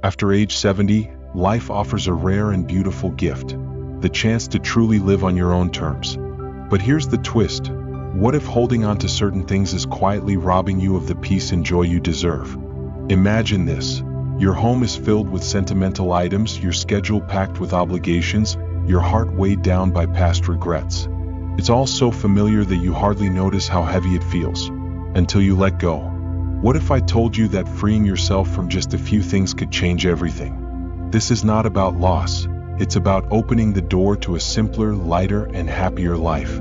After age 70, life offers a rare and beautiful gift, the chance to truly live on your own terms. But here's the twist. What if holding on to certain things is quietly robbing you of the peace and joy you deserve? Imagine this. Your home is filled with sentimental items, your schedule packed with obligations, your heart weighed down by past regrets. It's all so familiar that you hardly notice how heavy it feels, until you let go. What if I told you that freeing yourself from just a few things could change everything? This is not about loss. It's about opening the door to a simpler, lighter, and happier life.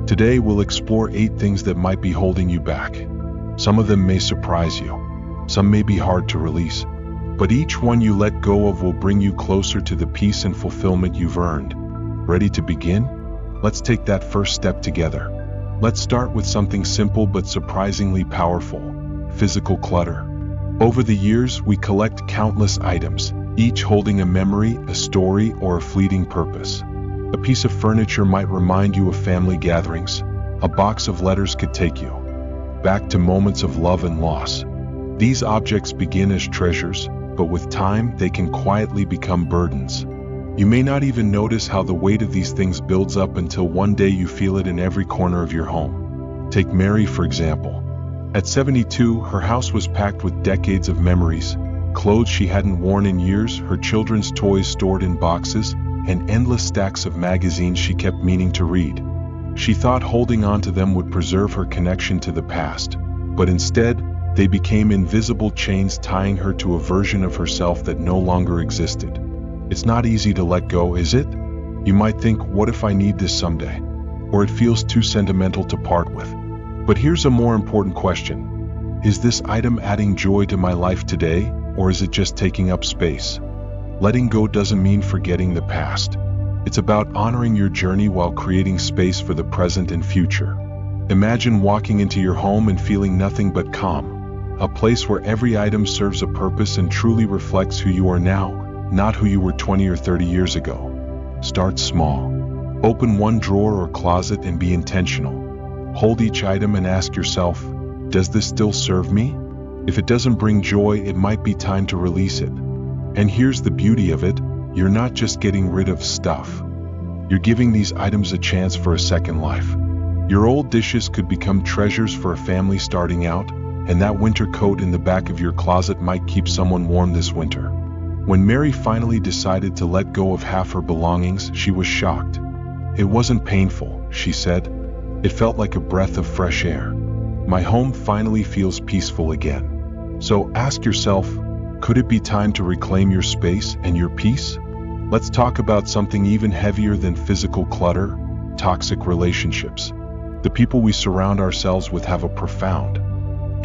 Today we'll explore 8 things that might be holding you back. Some of them may surprise you. Some may be hard to release. But each one you let go of will bring you closer to the peace and fulfillment you've earned. Ready to begin? Let's take that first step together. Let's start with something simple but surprisingly powerful: physical clutter. Over the years, we collect countless items, each holding a memory, a story, or a fleeting purpose. A piece of furniture might remind you of family gatherings. A box of letters could take you back to moments of love and loss. These objects begin as treasures, but with time, they can quietly become burdens. You may not even notice how the weight of these things builds up until one day you feel it in every corner of your home. Take Mary, for example. At 72, her house was packed with decades of memories, clothes she hadn't worn in years, her children's toys stored in boxes, and endless stacks of magazines she kept meaning to read. She thought holding on to them would preserve her connection to the past, but instead, they became invisible chains tying her to a version of herself that no longer existed. It's not easy to let go, is it? You might think, what if I need this someday? Or it feels too sentimental to part with. But here's a more important question. Is this item adding joy to my life today, or is it just taking up space? Letting go doesn't mean forgetting the past. It's about honoring your journey while creating space for the present and future. Imagine walking into your home and feeling nothing but calm, a place where every item serves a purpose and truly reflects who you are now, not who you were 20 or 30 years ago. Start small. Open one drawer or closet and be intentional. Hold each item and ask yourself, does this still serve me? If it doesn't bring joy, it might be time to release it. And here's the beauty of it, you're not just getting rid of stuff. You're giving these items a chance for a second life. Your old dishes could become treasures for a family starting out, and that winter coat in the back of your closet might keep someone warm this winter. When Mary finally decided to let go of half her belongings, she was shocked. It wasn't painful, she said. It felt like a breath of fresh air. My home finally feels peaceful again. So ask yourself, could it be time to reclaim your space and your peace? Let's talk about something even heavier than physical clutter: toxic relationships. The people we surround ourselves with have a profound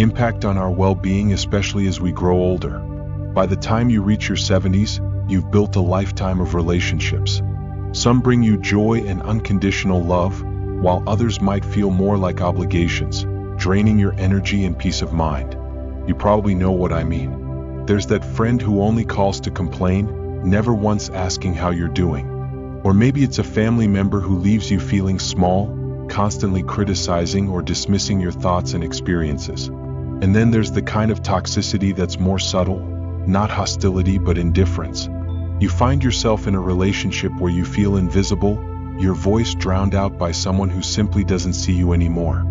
impact on our well-being, especially as we grow older. By the time you reach your 70s, you've built a lifetime of relationships. Some bring you joy and unconditional love, while others might feel more like obligations, draining your energy and peace of mind. You probably know what I mean. There's that friend who only calls to complain, never once asking how you're doing. Or maybe it's a family member who leaves you feeling small, constantly criticizing or dismissing your thoughts and experiences. And then there's the kind of toxicity that's more subtle, not hostility but indifference. You find yourself in a relationship where you feel invisible, your voice drowned out by someone who simply doesn't see you anymore.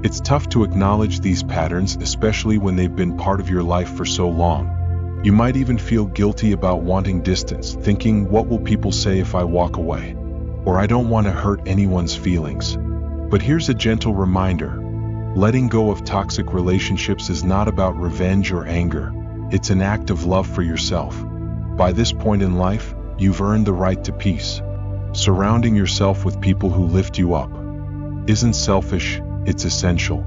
It's tough to acknowledge these patterns, especially when they've been part of your life for so long. You might even feel guilty about wanting distance, thinking, what will people say if I walk away? Or I don't want to hurt anyone's feelings. But here's a gentle reminder. Letting go of toxic relationships is not about revenge or anger. It's an act of love for yourself. By this point in life, you've earned the right to peace. Surrounding yourself with people who lift you up isn't selfish, it's essential.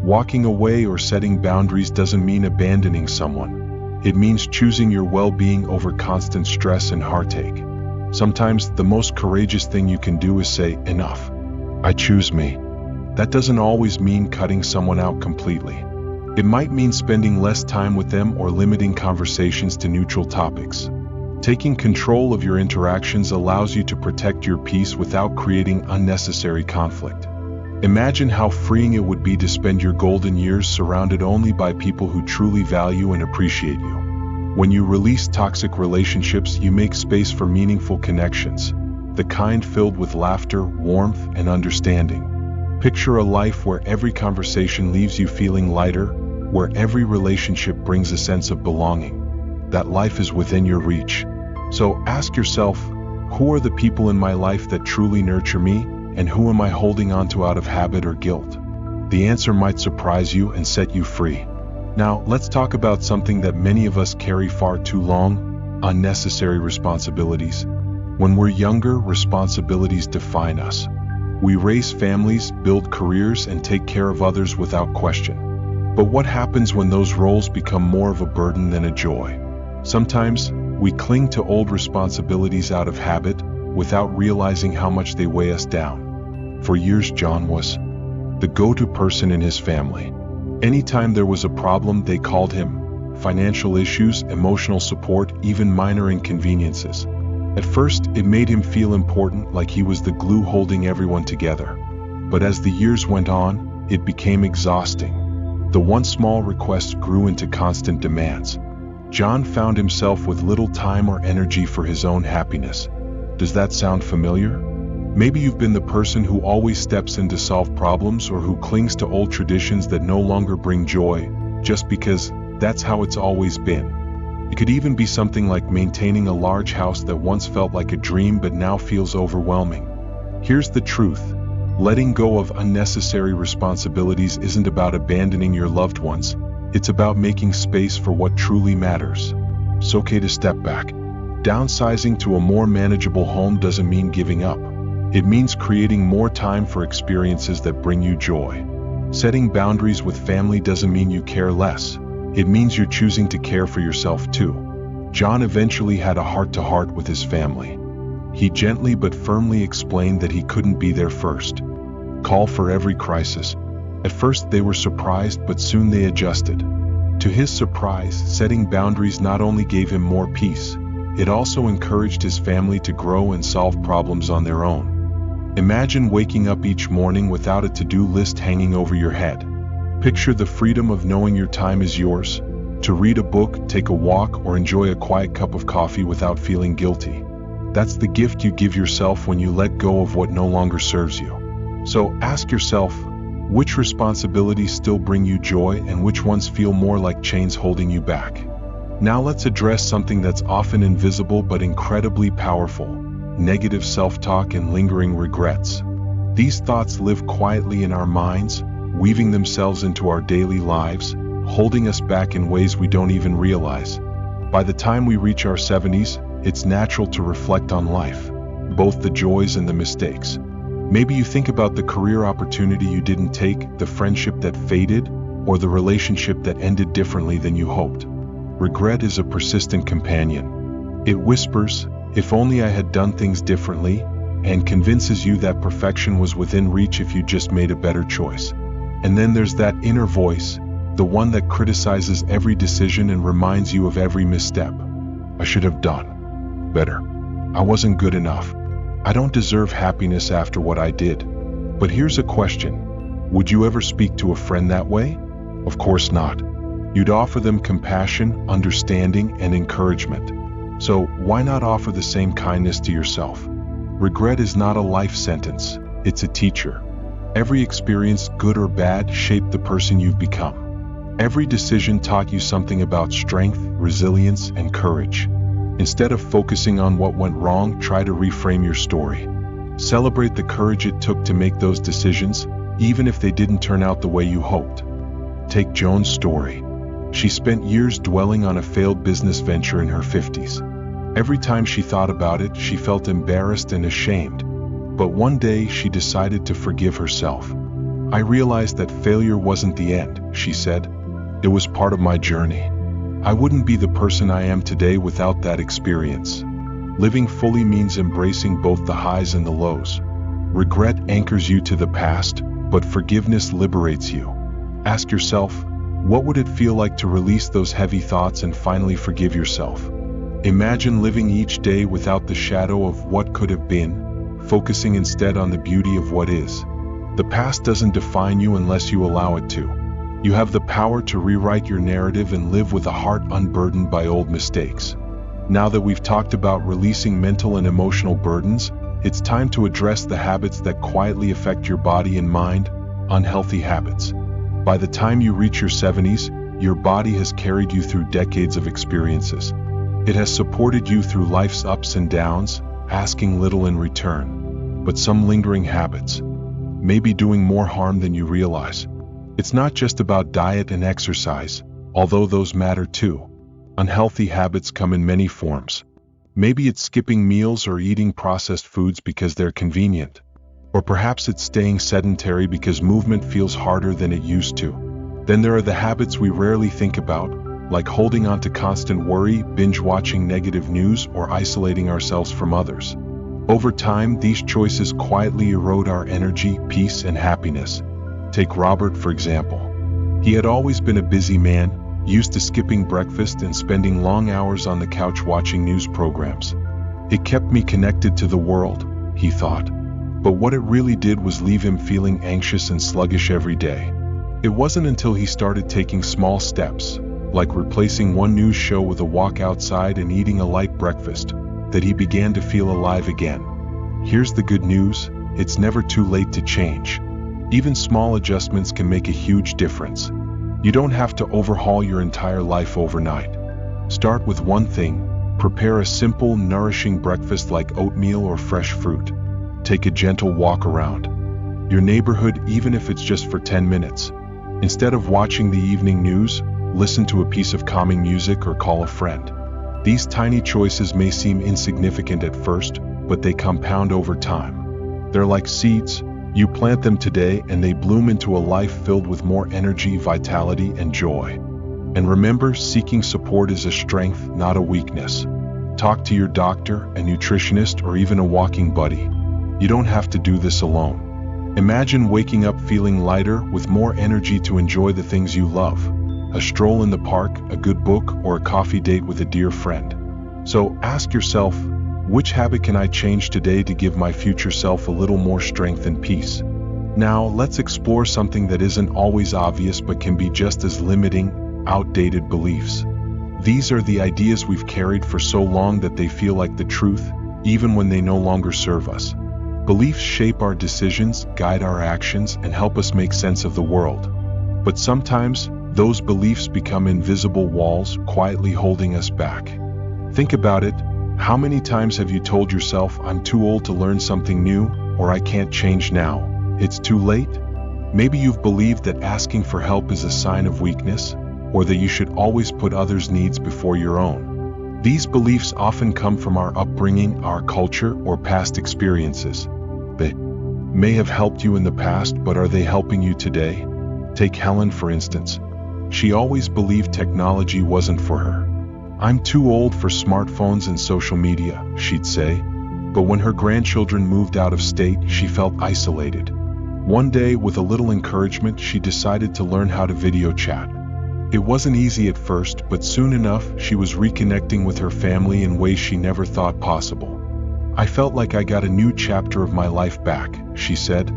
Walking away or setting boundaries doesn't mean abandoning someone. It means choosing your well-being over constant stress and heartache. Sometimes the most courageous thing you can do is say, enough. I choose me. That doesn't always mean cutting someone out completely. It might mean spending less time with them or limiting conversations to neutral topics. Taking control of your interactions allows you to protect your peace without creating unnecessary conflict. Imagine how freeing it would be to spend your golden years surrounded only by people who truly value and appreciate you. When you release toxic relationships, you make space for meaningful connections, the kind filled with laughter, warmth, and understanding. Picture a life where every conversation leaves you feeling lighter, where every relationship brings a sense of belonging. That life is within your reach. So ask yourself, who are the people in my life that truly nurture me, and who am I holding on to out of habit or guilt? The answer might surprise you and set you free. Now, let's talk about something that many of us carry far too long: unnecessary responsibilities. When we're younger, responsibilities define us. We raise families, build careers, and take care of others without question. But what happens when those roles become more of a burden than a joy? Sometimes, we cling to old responsibilities out of habit, without realizing how much they weigh us down. For years, John was the go-to person in his family. Anytime there was a problem, they called him. Financial issues, emotional support, even minor inconveniences. At first, it made him feel important, like he was the glue holding everyone together. But as the years went on, it became exhausting. The once small requests grew into constant demands. John found himself with little time or energy for his own happiness. Does that sound familiar? Maybe you've been the person who always steps in to solve problems, or who clings to old traditions that no longer bring joy, just because that's how it's always been. It could even be something like maintaining a large house that once felt like a dream but now feels overwhelming. Here's the truth: letting go of unnecessary responsibilities isn't about abandoning your loved ones. It's about making space for what truly matters. It's okay to step back. Downsizing to a more manageable home doesn't mean giving up. It means creating more time for experiences that bring you joy. Setting boundaries with family doesn't mean you care less. It means you're choosing to care for yourself too. John eventually had a heart-to-heart with his family. He gently but firmly explained that he couldn't be their first call for every crisis. At first they were surprised, but soon they adjusted. To his surprise, setting boundaries not only gave him more peace, it also encouraged his family to grow and solve problems on their own. Imagine waking up each morning without a to-do list hanging over your head. Picture the freedom of knowing your time is yours, to read a book, take a walk, or enjoy a quiet cup of coffee without feeling guilty. That's the gift you give yourself when you let go of what no longer serves you. So ask yourself, which responsibilities still bring you joy, and which ones feel more like chains holding you back? Now let's address something that's often invisible but incredibly powerful: negative self-talk and lingering regrets. These thoughts live quietly in our minds, weaving themselves into our daily lives, holding us back in ways we don't even realize. By the time we reach our 70s, it's natural to reflect on life, both the joys and the mistakes. Maybe you think about the career opportunity you didn't take, the friendship that faded, or the relationship that ended differently than you hoped. Regret is a persistent companion. It whispers, "If only I had done things differently," and convinces you that perfection was within reach if you just made a better choice. And then there's that inner voice, the one that criticizes every decision and reminds you of every misstep. "I should have done better. I wasn't good enough. I don't deserve happiness after what I did." But here's a question: would you ever speak to a friend that way? Of course not. You'd offer them compassion, understanding, and encouragement. So why not offer the same kindness to yourself? Regret is not a life sentence, it's a teacher. Every experience, good or bad, shaped the person you've become. Every decision taught you something about strength, resilience, and courage. Instead of focusing on what went wrong, try to reframe your story. Celebrate the courage it took to make those decisions, even if they didn't turn out the way you hoped. Take Joan's story. She spent years dwelling on a failed business venture in her 50s. Every time she thought about it, she felt embarrassed and ashamed. But one day, she decided to forgive herself. "I realized that failure wasn't the end," she said. "It was part of my journey. I wouldn't be the person I am today without that experience." Living fully means embracing both the highs and the lows. Regret anchors you to the past, but forgiveness liberates you. Ask yourself, what would it feel like to release those heavy thoughts and finally forgive yourself? Imagine living each day without the shadow of what could have been, focusing instead on the beauty of what is. The past doesn't define you unless you allow it to. You have the power to rewrite your narrative and live with a heart unburdened by old mistakes. Now that we've talked about releasing mental and emotional burdens, it's time to address the habits that quietly affect your body and mind, unhealthy habits. By the time you reach your 70s, your body has carried you through decades of experiences. It has supported you through life's ups and downs, asking little in return. But some lingering habits may be doing more harm than you realize. It's not just about diet and exercise, although those matter too. Unhealthy habits come in many forms. Maybe it's skipping meals or eating processed foods because they're convenient. Or perhaps it's staying sedentary because movement feels harder than it used to. Then there are the habits we rarely think about, like holding on to constant worry, binge-watching negative news, or isolating ourselves from others. Over time, these choices quietly erode our energy, peace, and happiness. Take Robert, for example. He had always been a busy man, used to skipping breakfast and spending long hours on the couch watching news programs. It kept me connected to the world, he thought. But what it really did was leave him feeling anxious and sluggish every day. It wasn't until he started taking small steps, like replacing one news show with a walk outside and eating a light breakfast, that he began to feel alive again. Here's the good news: it's never too late to change. Even small adjustments can make a huge difference. You don't have to overhaul your entire life overnight. Start with one thing: prepare a simple, nourishing breakfast like oatmeal or fresh fruit. Take a gentle walk around your neighborhood, even if it's just for 10 minutes. Instead of watching the evening news, listen to a piece of calming music or call a friend. These tiny choices may seem insignificant at first, but they compound over time. They're like seeds. You plant them today and they bloom into a life filled with more energy, vitality, and joy. And remember, seeking support is a strength, not a weakness. Talk to your doctor, a nutritionist, or even a walking buddy. You don't have to do this alone. Imagine waking up feeling lighter, with more energy to enjoy the things you love. A stroll in the park, a good book, or a coffee date with a dear friend. So ask yourself, which habit can I change today to give my future self a little more strength and peace? Now, let's explore something that isn't always obvious but can be just as limiting: outdated beliefs. These are the ideas we've carried for so long that they feel like the truth, even when they no longer serve us. Beliefs shape our decisions, guide our actions, and help us make sense of the world. But sometimes, those beliefs become invisible walls, quietly holding us back. Think about it. How many times have you told yourself, "I'm too old to learn something new," or "I can't change now, it's too late"? Maybe you've believed that asking for help is a sign of weakness, or that you should always put others' needs before your own. These beliefs often come from our upbringing, our culture, or past experiences. They may have helped you in the past, but are they helping you today? Take Helen, for instance. She always believed technology wasn't for her. "I'm too old for smartphones and social media," she'd say. But when her grandchildren moved out of state, she felt isolated. One day, with a little encouragement, she decided to learn how to video chat. It wasn't easy at first, but soon enough, she was reconnecting with her family in ways she never thought possible. "I felt like I got a new chapter of my life back," she said.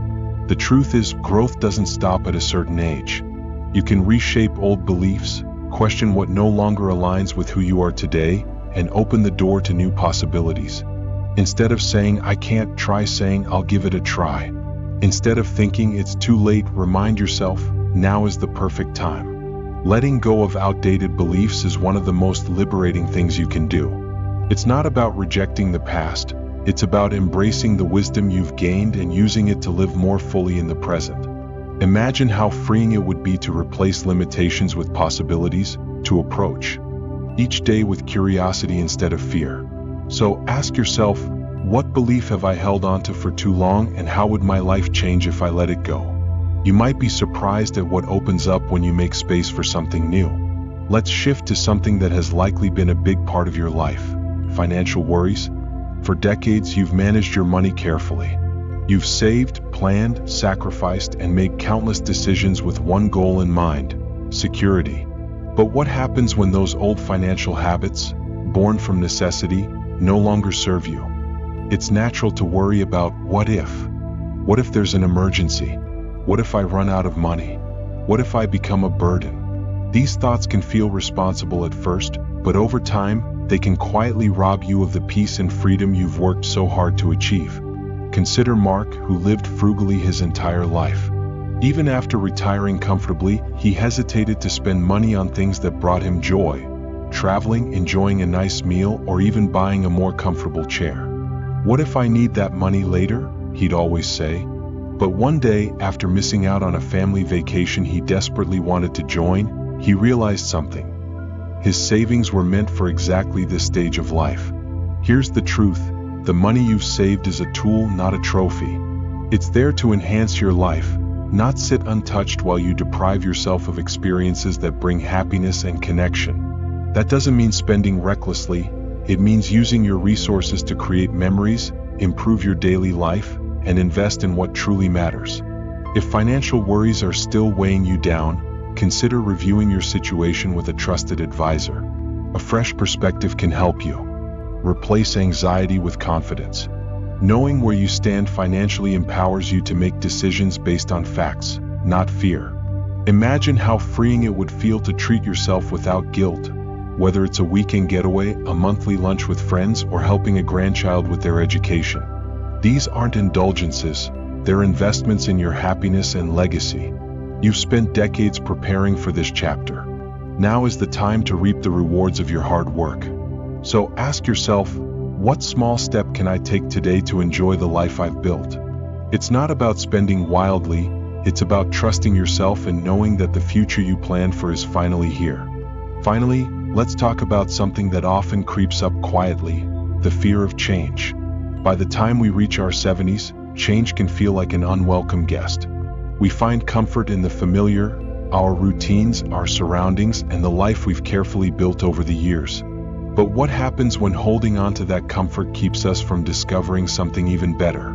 The truth is, growth doesn't stop at a certain age. You can reshape old beliefs, question what no longer aligns with who you are today, and open the door to new possibilities. Instead of saying, "I can't," try saying, "I'll give it a try." Instead of thinking it's too late, remind yourself, now is the perfect time. Letting go of outdated beliefs is one of the most liberating things you can do. It's not about rejecting the past, it's about embracing the wisdom you've gained and using it to live more fully in the present. Imagine how freeing it would be to replace limitations with possibilities, to approach each day with curiosity instead of fear. So ask yourself, what belief have I held onto for too long, and how would my life change if I let it go? You might be surprised at what opens up when you make space for something new. Let's shift to something that has likely been a big part of your life: financial worries. For decades, you've managed your money carefully. You've saved, planned, sacrificed, and made countless decisions with one goal in mind: security. But what happens when those old financial habits, born from necessity, no longer serve you? It's natural to worry about what if? What if there's an emergency? What if I run out of money? What if I become a burden? These thoughts can feel responsible at first, but over time, they can quietly rob you of the peace and freedom you've worked so hard to achieve. Consider Mark, who lived frugally his entire life. Even after retiring comfortably, he hesitated to spend money on things that brought him joy: traveling, enjoying a nice meal, or even buying a more comfortable chair. "What if I need that money later?" he'd always say. But one day, after missing out on a family vacation he desperately wanted to join, he realized something. His savings were meant for exactly this stage of life. Here's the truth: the money you've saved is a tool, not a trophy. It's there to enhance your life, not sit untouched while you deprive yourself of experiences that bring happiness and connection. That doesn't mean spending recklessly. It means using your resources to create memories, improve your daily life, and invest in what truly matters. If financial worries are still weighing you down, consider reviewing your situation with a trusted advisor. A fresh perspective can help you. Replace anxiety with confidence. Knowing where you stand financially empowers you to make decisions based on facts, not fear. Imagine how freeing it would feel to treat yourself without guilt, whether it's a weekend getaway, a monthly lunch with friends, or helping a grandchild with their education. These aren't indulgences, they're investments in your happiness and legacy. You've spent decades preparing for this chapter. Now is the time to reap the rewards of your hard work. So ask yourself, what small step can I take today to enjoy the life I've built? It's not about spending wildly, it's about trusting yourself and knowing that the future you planned for is finally here. Finally, let's talk about something that often creeps up quietly: the fear of change. By the time we reach our 70s, change can feel like an unwelcome guest. We find comfort in the familiar, our routines, our surroundings, and the life we've carefully built over the years. But what happens when holding on to that comfort keeps us from discovering something even better?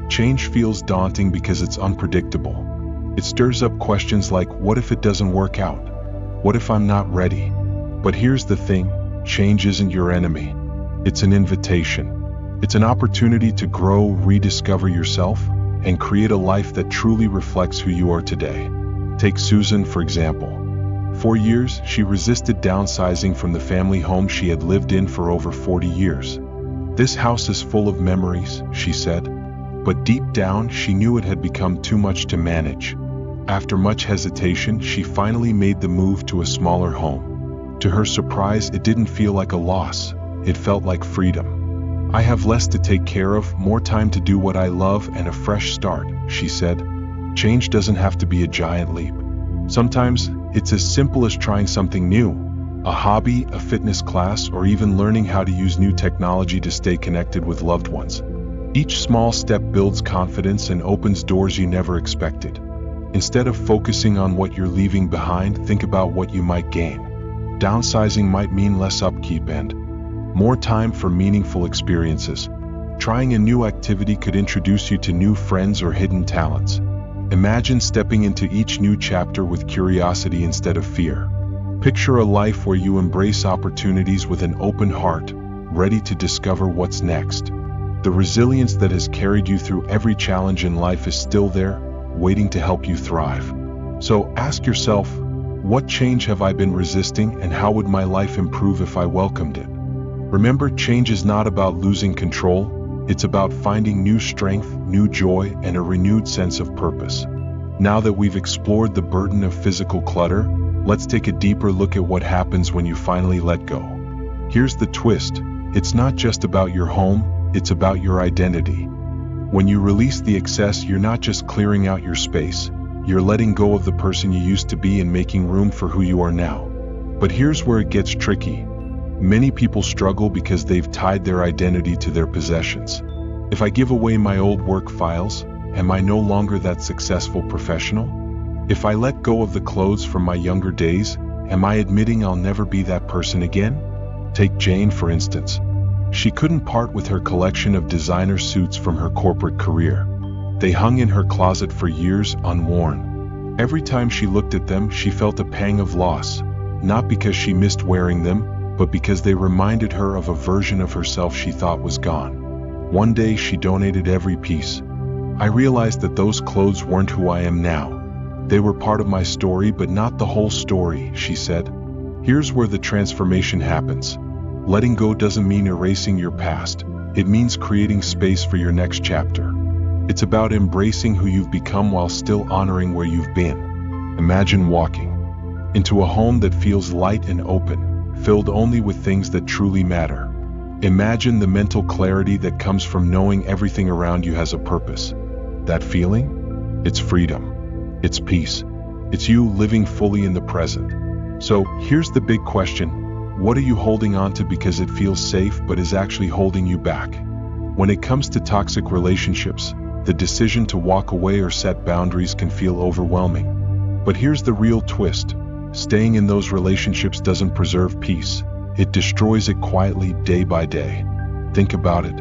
Change feels daunting because it's unpredictable. It stirs up questions like, what if it doesn't work out? What if I'm not ready? But here's the thing: change isn't your enemy. It's an invitation. It's an opportunity to grow, rediscover yourself, and create a life that truly reflects who you are today. Take Susan, for example. For years, she resisted downsizing from the family home she had lived in for over 40 years. "This house is full of memories," she said. But deep down, she knew it had become too much to manage. After much hesitation, she finally made the move to a smaller home. To her surprise, it didn't feel like a loss. It felt like freedom. "I have less to take care of, more time to do what I love, and a fresh start," she said. Change doesn't have to be a giant leap. Sometimes, it's as simple as trying something new: a hobby, a fitness class, or even learning how to use new technology to stay connected with loved ones. Each small step builds confidence and opens doors you never expected. Instead of focusing on what you're leaving behind, think about what you might gain. Downsizing might mean less upkeep and more time for meaningful experiences. Trying a new activity could introduce you to new friends or hidden talents. Imagine stepping into each new chapter with curiosity instead of fear. Picture a life where you embrace opportunities with an open heart, ready to discover what's next. The resilience that has carried you through every challenge in life is still there, waiting to help you thrive. So ask yourself, what change have I been resisting, and how would my life improve if I welcomed it? Remember, change is not about losing control. It's about finding new strength, new joy, and a renewed sense of purpose. Now that we've explored the burden of physical clutter, let's take a deeper look at what happens when you finally let go. Here's the twist: it's not just about your home, it's about your identity. When you release the excess, you're not just clearing out your space, you're letting go of the person you used to be and making room for who you are now. But here's where it gets tricky. Many people struggle because they've tied their identity to their possessions. If I give away my old work files, am I no longer that successful professional? If I let go of the clothes from my younger days, am I admitting I'll never be that person again? Take Jane, for instance. She couldn't part with her collection of designer suits from her corporate career. They hung in her closet for years, unworn. Every time she looked at them, she felt a pang of loss, not because she missed wearing them, but because they reminded her of a version of herself she thought was gone. One day she donated every piece. "I realized that those clothes weren't who I am now. They were part of my story, but not the whole story, she said. Here's where the transformation happens. Letting go doesn't mean erasing your past. It means creating space for your next chapter. It's about embracing who you've become while still honoring where you've been. Imagine walking into a home that feels light and open, filled only with things that truly matter. Imagine the mental clarity that comes from knowing everything around you has a purpose. That feeling? It's freedom. It's peace. It's you living fully in the present. So here's the big question. What are you holding on to because it feels safe but is actually holding you back? When it comes to toxic relationships, the decision to walk away or set boundaries can feel overwhelming. But here's the real twist. Staying in those relationships doesn't preserve peace. It destroys it quietly day by day. Think about it.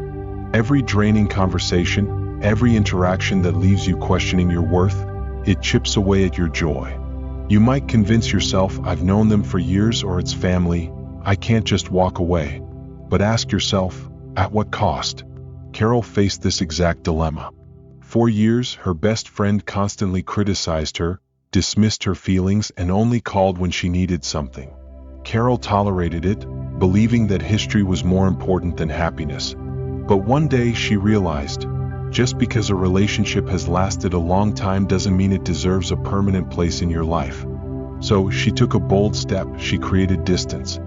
Every draining conversation, every interaction that leaves you questioning your worth, it chips away at your joy. You might convince yourself, I've known them for years, or it's family, I can't just walk away. But ask yourself, at what cost? Carol faced this exact dilemma. For years, her best friend constantly criticized her, dismissed her feelings, and only called when she needed something. Carol tolerated it, believing that history was more important than happiness. But one day she realized, just because a relationship has lasted a long time doesn't mean it deserves a permanent place in your life. So she took a bold step. She created distance.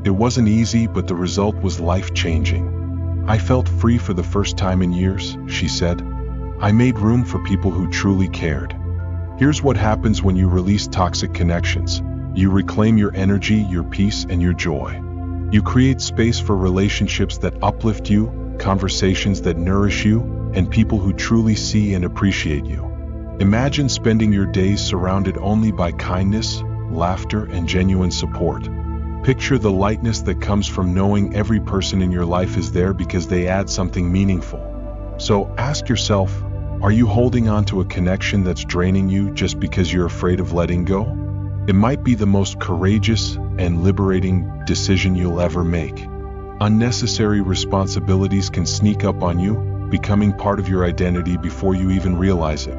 It wasn't easy, but the result was life-changing. I felt free for the first time in years, she said. I made room for people who truly cared. Here's what happens when you release toxic connections. You reclaim your energy, your peace, and your joy. You create space for relationships that uplift you, conversations that nourish you, and people who truly see and appreciate you. Imagine spending your days surrounded only by kindness, laughter, and genuine support. Picture the lightness that comes from knowing every person in your life is there because they add something meaningful. So ask yourself, are you holding on to a connection that's draining you just because you're afraid of letting go? It might be the most courageous and liberating decision you'll ever make. Unnecessary responsibilities can sneak up on you, becoming part of your identity before you even realize it.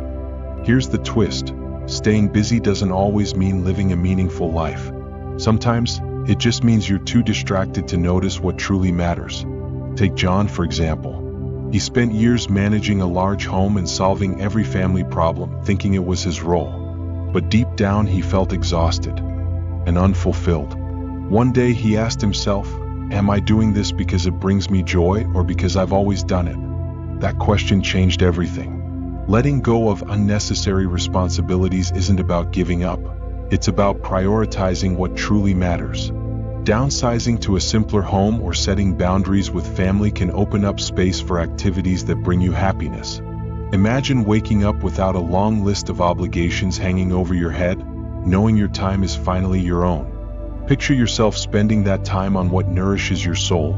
Here's the twist. Staying busy doesn't always mean living a meaningful life. Sometimes, it just means you're too distracted to notice what truly matters. Take John, for example. He spent years managing a large home and solving every family problem, thinking it was his role. But deep down he felt exhausted and unfulfilled. One day he asked himself, am I doing this because it brings me joy or because I've always done it? That question changed everything. Letting go of unnecessary responsibilities isn't about giving up. It's about prioritizing what truly matters. Downsizing to a simpler home or setting boundaries with family can open up space for activities that bring you happiness. Imagine waking up without a long list of obligations hanging over your head, knowing your time is finally your own. Picture yourself spending that time on what nourishes your soul,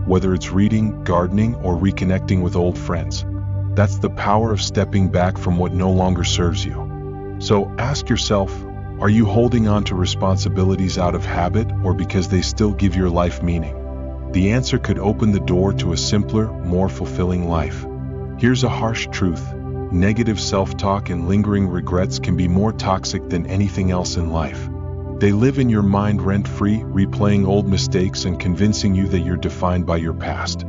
whether it's reading, gardening, or reconnecting with old friends. That's the power of stepping back from what no longer serves you. So ask yourself, are you holding on to responsibilities out of habit or because they still give your life meaning? The answer could open the door to a simpler, more fulfilling life. Here's a harsh truth. Negative self-talk and lingering regrets can be more toxic than anything else in life. They live in your mind rent-free, replaying old mistakes and convincing you that you're defined by your past.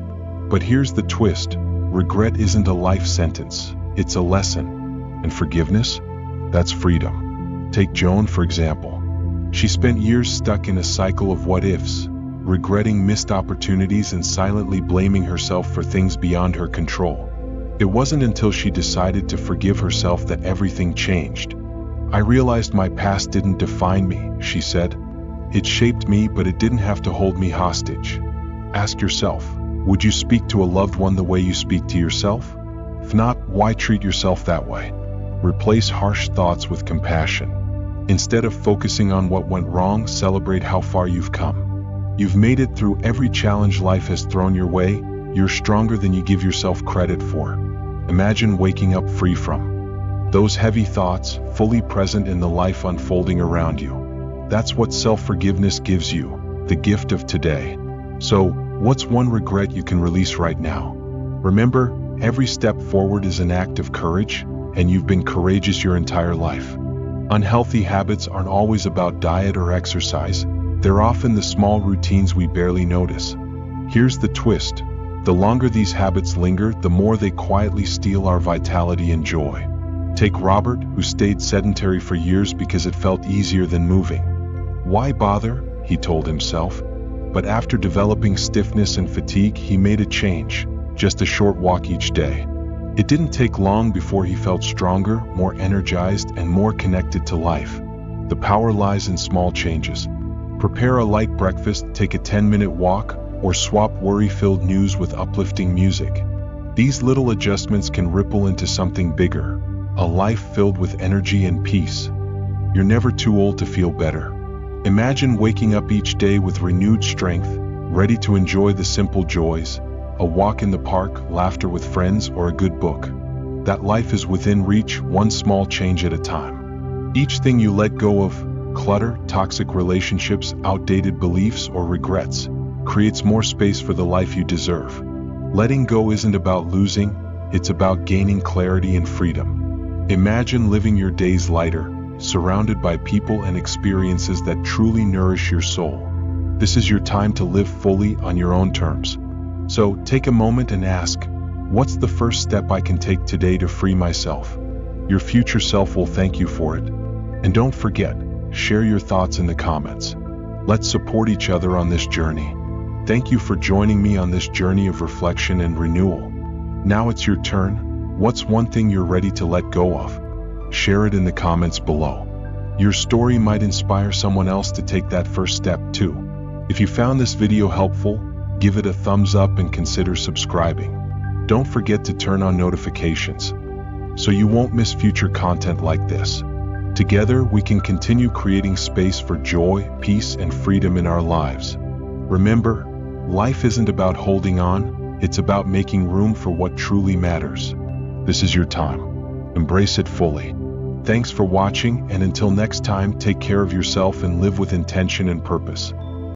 But here's the twist. Regret isn't a life sentence. It's a lesson. And forgiveness? That's freedom. Take Joan, for example. She spent years stuck in a cycle of what-ifs, regretting missed opportunities and silently blaming herself for things beyond her control. It wasn't until she decided to forgive herself that everything changed. I realized my past didn't define me, she said. It shaped me, but it didn't have to hold me hostage. Ask yourself, would you speak to a loved one the way you speak to yourself? If not, why treat yourself that way? Replace harsh thoughts with compassion. Instead of focusing on what went wrong, celebrate how far you've come. You've made it through every challenge life has thrown your way. You're stronger than you give yourself credit for. Imagine waking up free from those heavy thoughts, fully present in the life unfolding around you. That's what self-forgiveness gives you, the gift of today. So, what's one regret you can release right now? Remember, every step forward is an act of courage, and you've been courageous your entire life. Unhealthy habits aren't always about diet or exercise, they're often the small routines we barely notice. Here's the twist. The longer these habits linger, the more they quietly steal our vitality and joy. Take Robert, who stayed sedentary for years because it felt easier than moving. Why bother? He told himself. But after developing stiffness and fatigue, he made a change, just a short walk each day. It didn't take long before he felt stronger, more energized, and more connected to life. The power lies in small changes. Prepare a light breakfast, take a 10-minute walk, or swap worry-filled news with uplifting music. These little adjustments can ripple into something bigger, a life filled with energy and peace. You're never too old to feel better. Imagine waking up each day with renewed strength, ready to enjoy the simple joys, a walk in the park, laughter with friends, or a good book. That life is within reach, one small change at a time. Each thing you let go of, clutter, toxic relationships, outdated beliefs, or regrets, creates more space for the life you deserve. Letting go isn't about losing, it's about gaining clarity and freedom. Imagine living your days lighter, surrounded by people and experiences that truly nourish your soul. This is your time to live fully on your own terms. So take a moment and ask, what's the first step I can take today to free myself? Your future self will thank you for it. And don't forget, share your thoughts in the comments. Let's support each other on this journey. Thank you for joining me on this journey of reflection and renewal. Now it's your turn. What's one thing you're ready to let go of? Share it in the comments below. Your story might inspire someone else to take that first step too. If you found this video helpful, give it a thumbs up and consider subscribing. Don't forget to turn on notifications so you won't miss future content like this. Together, we can continue creating space for joy, peace, and freedom in our lives. Remember, life isn't about holding on, it's about making room for what truly matters. This is your time. Embrace it fully. Thanks for watching, and until next time, take care of yourself and live with intention and purpose.